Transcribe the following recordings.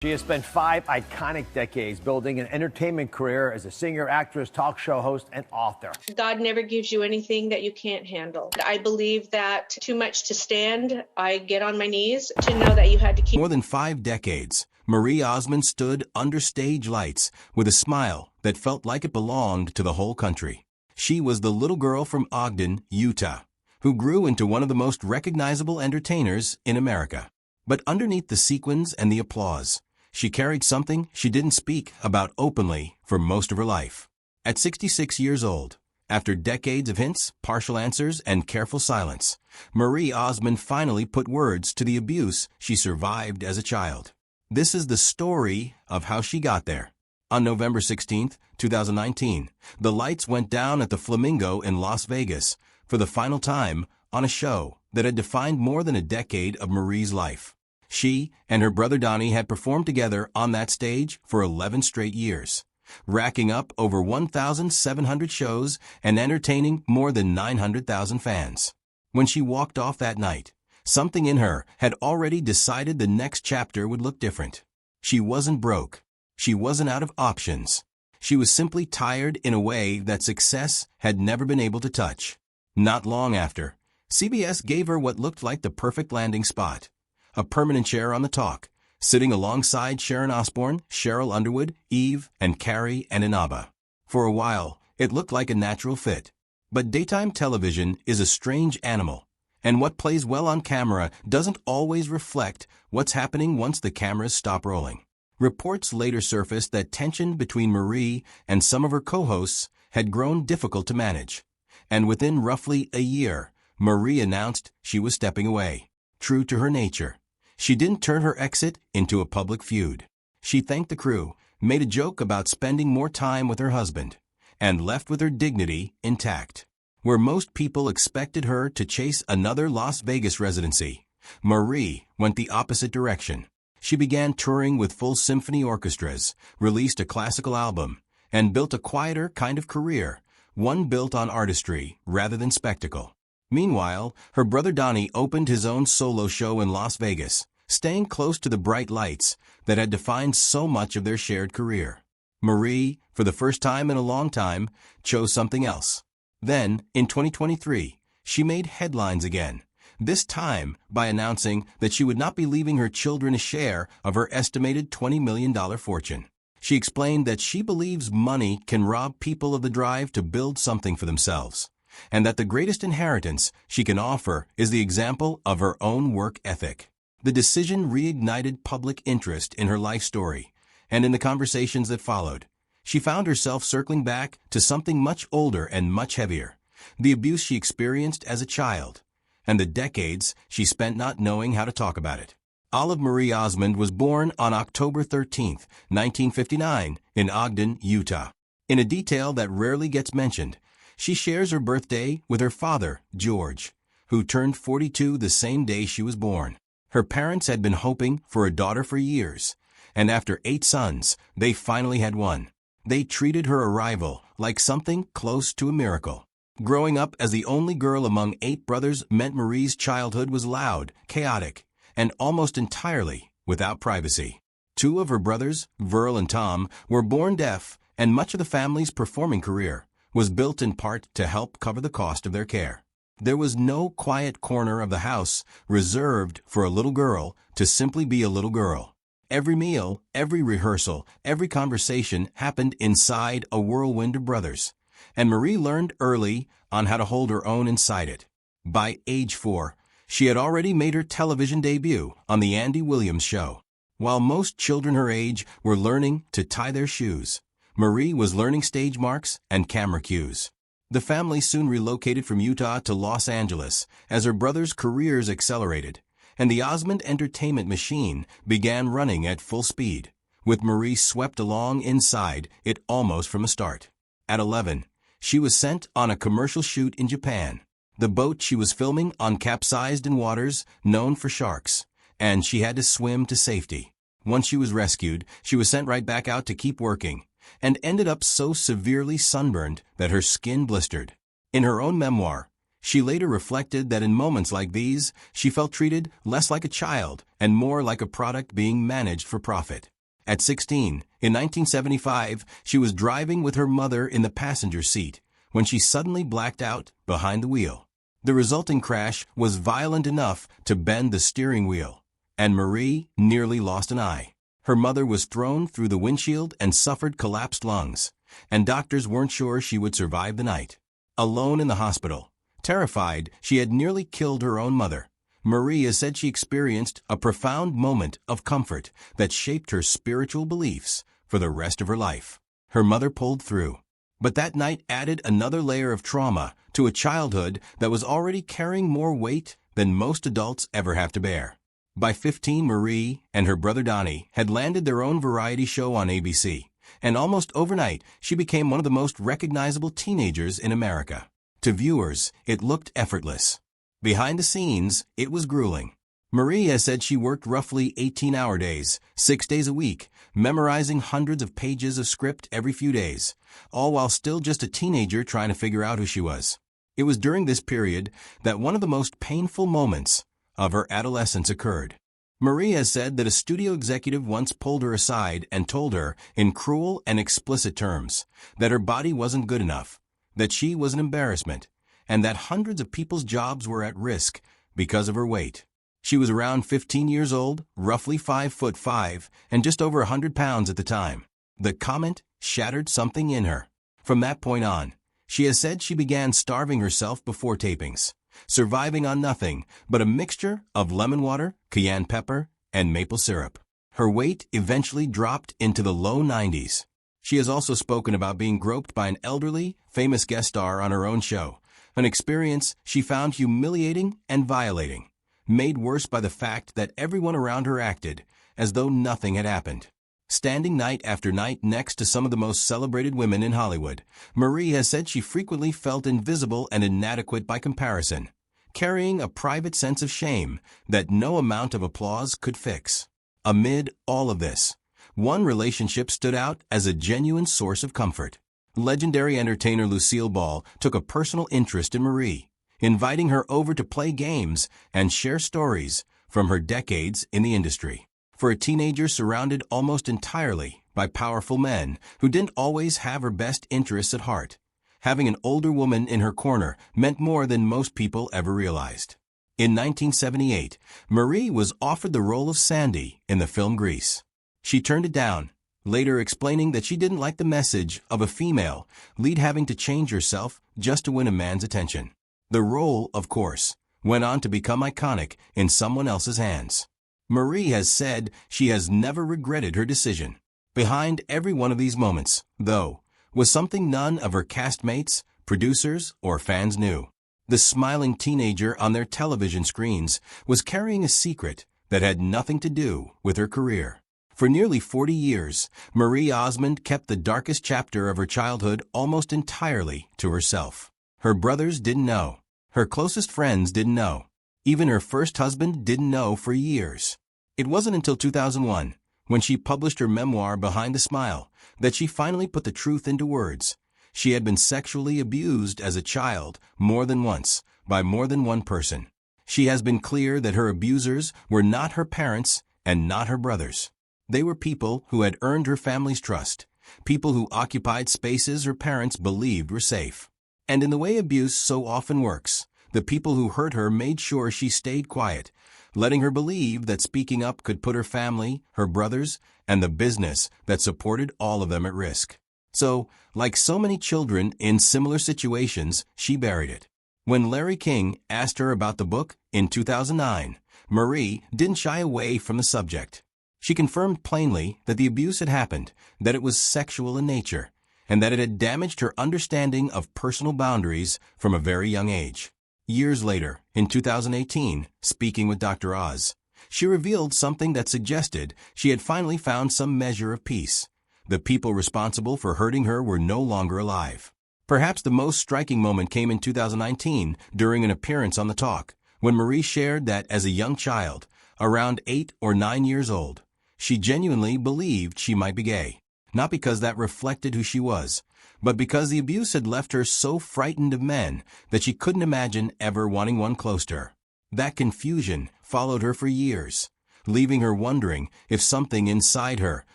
She has spent 5 iconic decades building an entertainment career as a singer, actress, talk show host, and author. God never gives you anything that you can't handle. I believe that too much to stand, I get on my knees to know that you had to keep. More than 5 decades, Marie Osmond stood under stage lights with a smile that felt like it belonged to the whole country. She was the little girl from Ogden, Utah, who grew into one of the most recognizable entertainers in America. But underneath the sequins and the applause, she carried something she didn't speak about openly for most of her life. At 66 years old, after decades of hints, partial answers, and careful silence, Marie Osmond finally put words to the abuse she survived as a child. This is the story of how she got there. On November 16, 2019, the lights went down at the Flamingo in Las Vegas for the final time on a show that had defined more than a decade of Marie's life. She and her brother Donny had performed together on that stage for 11 straight years, racking up over 1,700 shows and entertaining more than 900,000 fans. When she walked off that night, something in her had already decided the next chapter would look different. She wasn't broke. She wasn't out of options. She was simply tired in a way that success had never been able to touch. Not long after, CBS gave her what looked like the perfect landing spot. A permanent chair on the talk, sitting alongside Sharon Osbourne, Cheryl Underwood, Eve, and Carrie and Inaba. For a while, it looked like a natural fit. But daytime television is a strange animal, and what plays well on camera doesn't always reflect what's happening once the cameras stop rolling. Reports later surfaced that tension between Marie and some of her co-hosts had grown difficult to manage. And within roughly a year, Marie announced she was stepping away. True to her nature, she didn't turn her exit into a public feud. She thanked the crew, made a joke about spending more time with her husband, and left with her dignity intact. Where most people expected her to chase another Las Vegas residency, Marie went the opposite direction. She began touring with full symphony orchestras, released a classical album, and built a quieter kind of career, one built on artistry rather than spectacle. Meanwhile, her brother Donny opened his own solo show in Las Vegas, staying close to the bright lights that had defined so much of their shared career. Marie, for the first time in a long time, chose something else. Then, in 2023, she made headlines again, this time by announcing that she would not be leaving her children a share of her estimated $20 million fortune. She explained that she believes money can rob people of the drive to build something for themselves, and that the greatest inheritance she can offer is the example of her own work ethic. The decision reignited public interest in her life story, and in the conversations that followed, she found herself circling back to something much older and much heavier, the abuse she experienced as a child, and the decades she spent not knowing how to talk about it. Olive Marie Osmond was born on October 13, 1959, in Ogden, Utah. In a detail that rarely gets mentioned, she shares her birthday with her father, George, who turned 42 the same day she was born. Her parents had been hoping for a daughter for years, and after 8 sons, they finally had one. They treated her arrival like something close to a miracle. Growing up as the only girl among 8 brothers meant Marie's childhood was loud, chaotic, and almost entirely without privacy. 2 of her brothers, Verl and Tom, were born deaf, and much of the family's performing career was built in part to help cover the cost of their care. There was no quiet corner of the house reserved for a little girl to simply be a little girl. Every meal, every rehearsal, every conversation happened inside a whirlwind of brothers, and Marie learned early on how to hold her own inside it. By age 4, she had already made her television debut on The Andy Williams Show. While most children her age were learning to tie their shoes, Marie was learning stage marks and camera cues. The family soon relocated from Utah to Los Angeles as her brothers' careers accelerated, and the Osmond entertainment machine began running at full speed, with Marie swept along inside it almost from the start. At 11, she was sent on a commercial shoot in Japan. The boat she was filming on capsized in waters known for sharks, and she had to swim to safety. Once she was rescued, she was sent right back out to keep working, and ended up so severely sunburned that her skin blistered. In her own memoir, She later reflected that in moments like these, she felt treated less like a child and more like a product being managed for profit. At 16, in 1975, she was driving with her mother in the passenger seat when she suddenly blacked out behind the wheel. The resulting crash was violent enough to bend the steering wheel, and Marie nearly lost an eye. Her mother was thrown through the windshield and suffered collapsed lungs, and doctors weren't sure she would survive the night. Alone in the hospital, terrified she had nearly killed her own mother, Marie said she experienced a profound moment of comfort that shaped her spiritual beliefs for the rest of her life. Her mother pulled through, but that night added another layer of trauma to a childhood that was already carrying more weight than most adults ever have to bear. By 15, Marie and her brother Donny had landed their own variety show on ABC, and almost overnight she became one of the most recognizable teenagers in America. To viewers, it looked effortless. Behind the scenes, it was grueling. Marie has said she worked roughly 18-hour days, 6 days a week, memorizing hundreds of pages of script every few days, all while still just a teenager trying to figure out who she was. It was during this period that one of the most painful moments of her adolescence occurred. Marie has said that a studio executive once pulled her aside and told her, in cruel and explicit terms, that her body wasn't good enough, that she was an embarrassment, and that hundreds of people's jobs were at risk because of her weight. She was around 15 years old, roughly 5'5", and just over 100 pounds at the time. The comment shattered something in her. From that point on, she has said she began starving herself before tapings, surviving on nothing but a mixture of lemon water, cayenne pepper, and maple syrup. Her weight eventually dropped into the low 90s. She has also spoken about being groped by an elderly, famous guest star on her own show, an experience she found humiliating and violating, made worse by the fact that everyone around her acted as though nothing had happened. Standing night after night next to some of the most celebrated women in Hollywood, Marie has said she frequently felt invisible and inadequate by comparison, carrying a private sense of shame that no amount of applause could fix. Amid all of this, one relationship stood out as a genuine source of comfort. Legendary entertainer Lucille Ball took a personal interest in Marie, inviting her over to play games and share stories from her decades in the industry. For a teenager surrounded almost entirely by powerful men who didn't always have her best interests at heart, having an older woman in her corner meant more than most people ever realized. In 1978, Marie was offered the role of Sandy in the film Grease. She turned it down, later explaining that she didn't like the message of a female lead having to change herself just to win a man's attention. The role, of course, went on to become iconic in someone else's hands. Marie has said she has never regretted her decision. Behind every one of these moments, though, was something none of her castmates, producers, or fans knew. The smiling teenager on their television screens was carrying a secret that had nothing to do with her career. For nearly 40 years, Marie Osmond kept the darkest chapter of her childhood almost entirely to herself. Her brothers didn't know. Her closest friends didn't know. Even her first husband didn't know for years. It wasn't until 2001, when she published her memoir Behind the Smile, that she finally put the truth into words. She had been sexually abused as a child more than once, by more than one person. She has been clear that her abusers were not her parents and not her brothers. They were people who had earned her family's trust, people who occupied spaces her parents believed were safe. And in the way abuse so often works, the people who hurt her made sure she stayed quiet, letting her believe that speaking up could put her family, her brothers, and the business that supported all of them at risk. So, like so many children in similar situations, she buried it. When Larry King asked her about the book in 2009, Marie didn't shy away from the subject. She confirmed plainly that the abuse had happened, that it was sexual in nature, and that it had damaged her understanding of personal boundaries from a very young age. Years later, in 2018, speaking with Dr. Oz, she revealed something that suggested she had finally found some measure of peace. The people responsible for hurting her were no longer alive. Perhaps the most striking moment came in 2019 during an appearance on The Talk, when Marie shared that as a young child, around 8 or 9 years old, she genuinely believed she might be gay. not because that reflected who she was, but because the abuse had left her so frightened of men that she couldn't imagine ever wanting one close to her. That confusion followed her for years, leaving her wondering if something inside her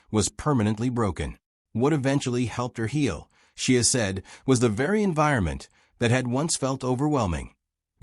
was permanently broken. What eventually helped her heal, she has said, was the very environment that had once felt overwhelming.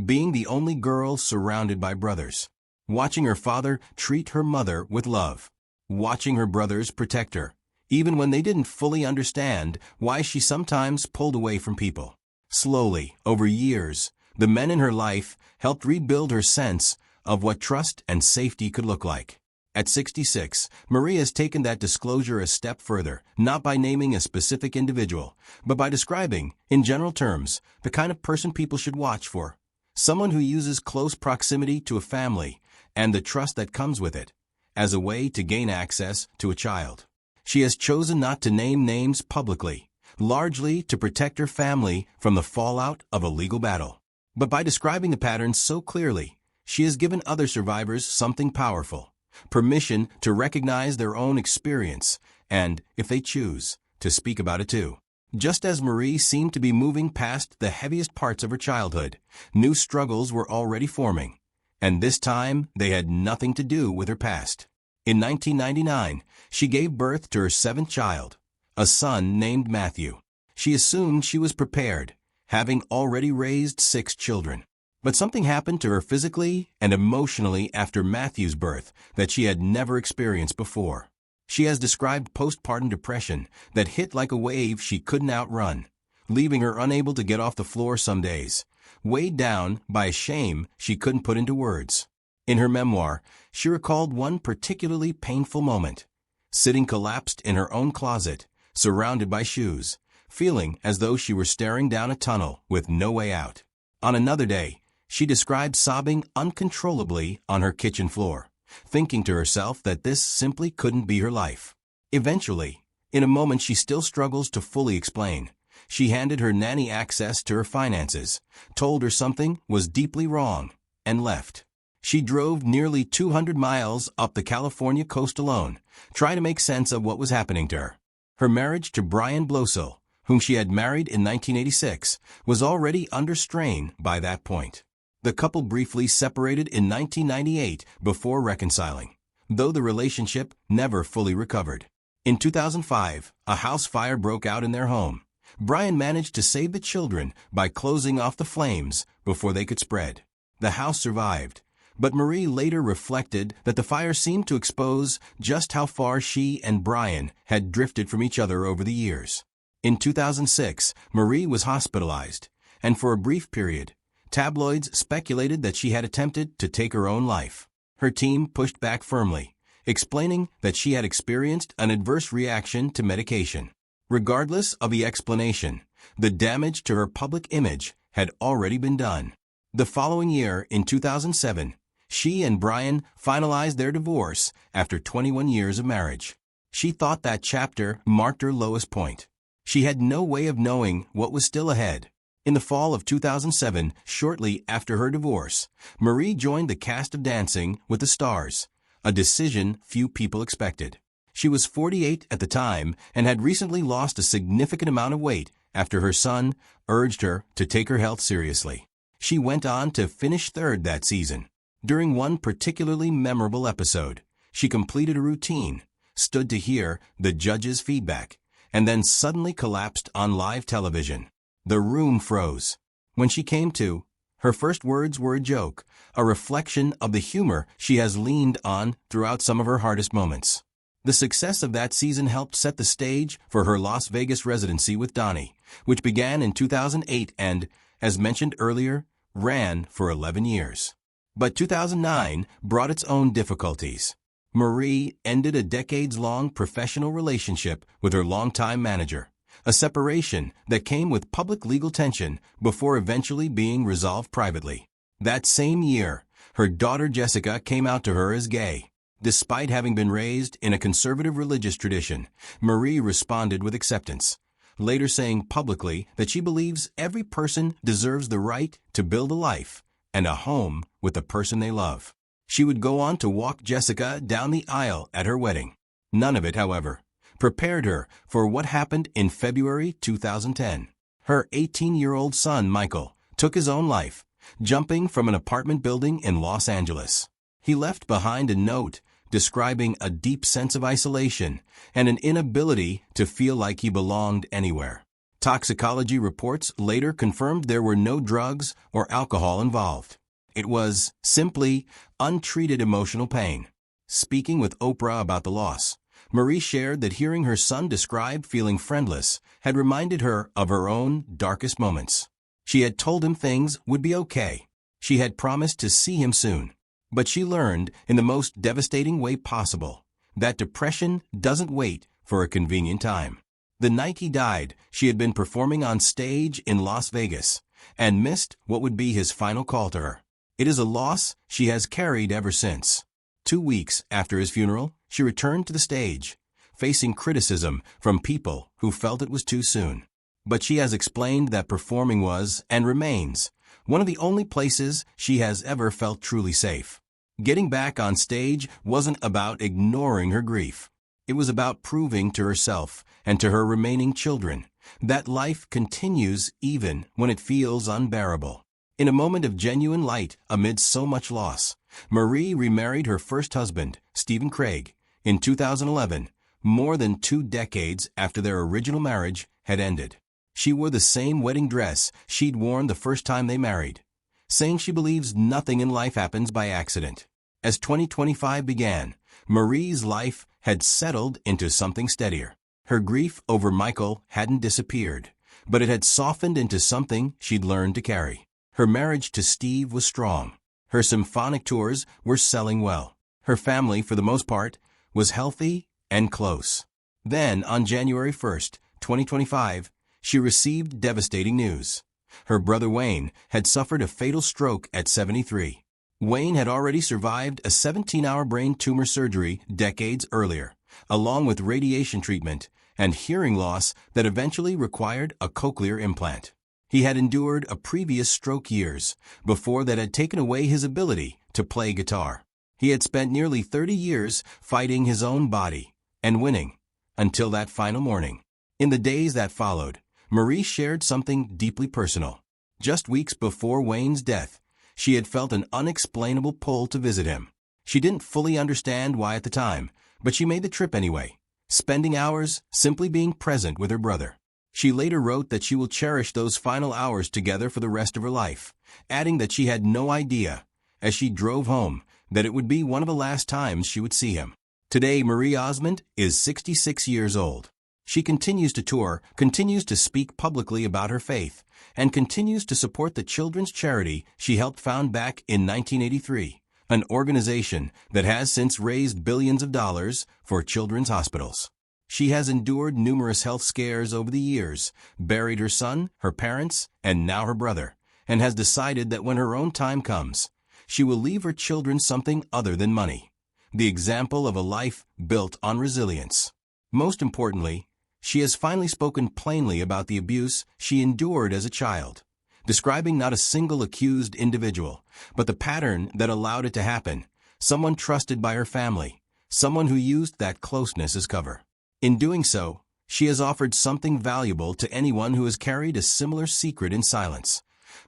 Being the only girl surrounded by brothers. Watching her father treat her mother with love. Watching her brothers protect her, even when they didn't fully understand why she sometimes pulled away from people. Slowly, over years, the men in her life helped rebuild her sense of what trust and safety could look like. At 66, Marie has taken that disclosure a step further, not by naming a specific individual, but by describing, in general terms, the kind of person people should watch for. Someone who uses close proximity to a family and the trust that comes with it as a way to gain access to a child. She has chosen not to name names publicly, largely to protect her family from the fallout of a legal battle. But by describing the patterns so clearly, she has given other survivors something powerful, permission to recognize their own experience and, if they choose, to speak about it too. Just as Marie seemed to be moving past the heaviest parts of her childhood, new struggles were already forming, and this time they had nothing to do with her past. In 1999, she gave birth to her 7th child, a son named Matthew. She assumed she was prepared, having already raised 6 children. But something happened to her physically and emotionally after Matthew's birth that she had never experienced before. She has described postpartum depression that hit like a wave she couldn't outrun, leaving her unable to get off the floor some days, weighed down by a shame she couldn't put into words. In her memoir, she recalled one particularly painful moment, sitting collapsed in her own closet, surrounded by shoes, feeling as though she were staring down a tunnel with no way out. On another day, she described sobbing uncontrollably on her kitchen floor, thinking to herself that this simply couldn't be her life. Eventually, in a moment she still struggles to fully explain, she handed her nanny access to her finances, told her something was deeply wrong, and left. She drove nearly 200 miles up the California coast alone, trying to make sense of what was happening to her. Her marriage to Brian Blosel, whom she had married in 1986, was already under strain by that point. The couple briefly separated in 1998 before reconciling, though the relationship never fully recovered. In 2005, a house fire broke out in their home. Brian managed to save the children by closing off the flames before they could spread. The house survived, but Marie later reflected that the fire seemed to expose just how far she and Brian had drifted from each other over the years. In 2006, Marie was hospitalized, and for a brief period, tabloids speculated that she had attempted to take her own life. Her team pushed back firmly, explaining that she had experienced an adverse reaction to medication. Regardless of the explanation, the damage to her public image had already been done. The following year, in 2007, she and Brian finalized their divorce after 21 years of marriage. She thought that chapter marked her lowest point. She had no way of knowing what was still ahead. In the fall of 2007, shortly after her divorce, Marie joined the cast of Dancing with the Stars, a decision few people expected. She was 48 at the time and had recently lost a significant amount of weight after her son urged her to take her health seriously. She went on to finish 3rd that season. During one particularly memorable episode, she completed a routine, stood to hear the judges' feedback, and then suddenly collapsed on live television. The room froze. When she came to, her first words were a joke, a reflection of the humor she has leaned on throughout some of her hardest moments. The success of that season helped set the stage for her Las Vegas residency with Donny, which began in 2008 and, as mentioned earlier, ran for 11 years. But 2009 brought its own difficulties. Marie ended a decades-long professional relationship with her longtime manager, a separation that came with public legal tension before eventually being resolved privately. That same year, her daughter Jessica came out to her as gay. Despite having been raised in a conservative religious tradition, Marie responded with acceptance, later saying publicly that she believes every person deserves the right to build a life and a home with the person they love. She would go on to walk Jessica down the aisle at her wedding. None of it, however, prepared her for what happened in February 2010. Her 18-year-old son, Michael, took his own life, jumping from an apartment building in Los Angeles. He left behind a note describing a deep sense of isolation and an inability to feel like he belonged anywhere. Toxicology reports later confirmed there were no drugs or alcohol involved. It was simply untreated emotional pain. Speaking with Oprah about the loss, Marie shared that hearing her son describe feeling friendless had reminded her of her own darkest moments. She had told him things would be okay. She had promised to see him soon. But she learned, in the most devastating way possible, that depression doesn't wait for a convenient time. The night he died, she had been performing on stage in Las Vegas and missed what would be his final call to her. It is a loss she has carried ever since. 2 weeks after his funeral, she returned to the stage, facing criticism from people who felt it was too soon. But she has explained that performing was, and remains, one of the only places she has ever felt truly safe. Getting back on stage wasn't about ignoring her grief. It was about proving to herself and to her remaining children that life continues even when it feels unbearable. In a moment of genuine light amid so much loss, Marie remarried her first husband, Stephen Craig, in 2011, more than 2 decades after their original marriage had ended. She wore the same wedding dress she'd worn the first time they married, saying she believes nothing in life happens by accident. As 2025 began, Marie's life had settled into something steadier. Her grief over Michael hadn't disappeared, but it had softened into something she'd learned to carry. Her marriage to Steve was strong. Her symphonic tours were selling well. Her family, for the most part, was healthy and close. Then, on January 1st, 2025, she received devastating news. Her brother Wayne had suffered a fatal stroke at 73. Wayne had already survived a 17-hour brain tumor surgery decades earlier, along with radiation treatment and hearing loss that eventually required a cochlear implant. He had endured a previous stroke years before that had taken away his ability to play guitar. He had spent nearly 30 years fighting his own body and winning until that final morning. In the days that followed, Marie shared something deeply personal. Just weeks before Wayne's death, she had felt an unexplainable pull to visit him. She didn't fully understand why at the time, but she made the trip anyway, spending hours simply being present with her brother. She later wrote that she will cherish those final hours together for the rest of her life, adding that she had no idea, as she drove home, that it would be one of the last times she would see him. Today, Marie Osmond is 66 years old. She continues to tour, continues to speak publicly about her faith, and continues to support the children's charity she helped found back in 1983, an organization that has since raised billions of dollars for children's hospitals. She has endured numerous health scares over the years, buried her son, her parents, and now her brother, and has decided that when her own time comes, she will leave her children something other than money, the example of a life built on resilience. Most importantly, she has finally spoken plainly about the abuse she endured as a child, describing not a single accused individual, but the pattern that allowed it to happen, someone trusted by her family, someone who used that closeness as cover. In doing so, she has offered something valuable to anyone who has carried a similar secret in silence,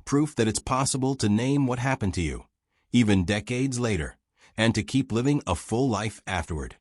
proof that it's possible to name what happened to you, even decades later, and to keep living a full life afterward.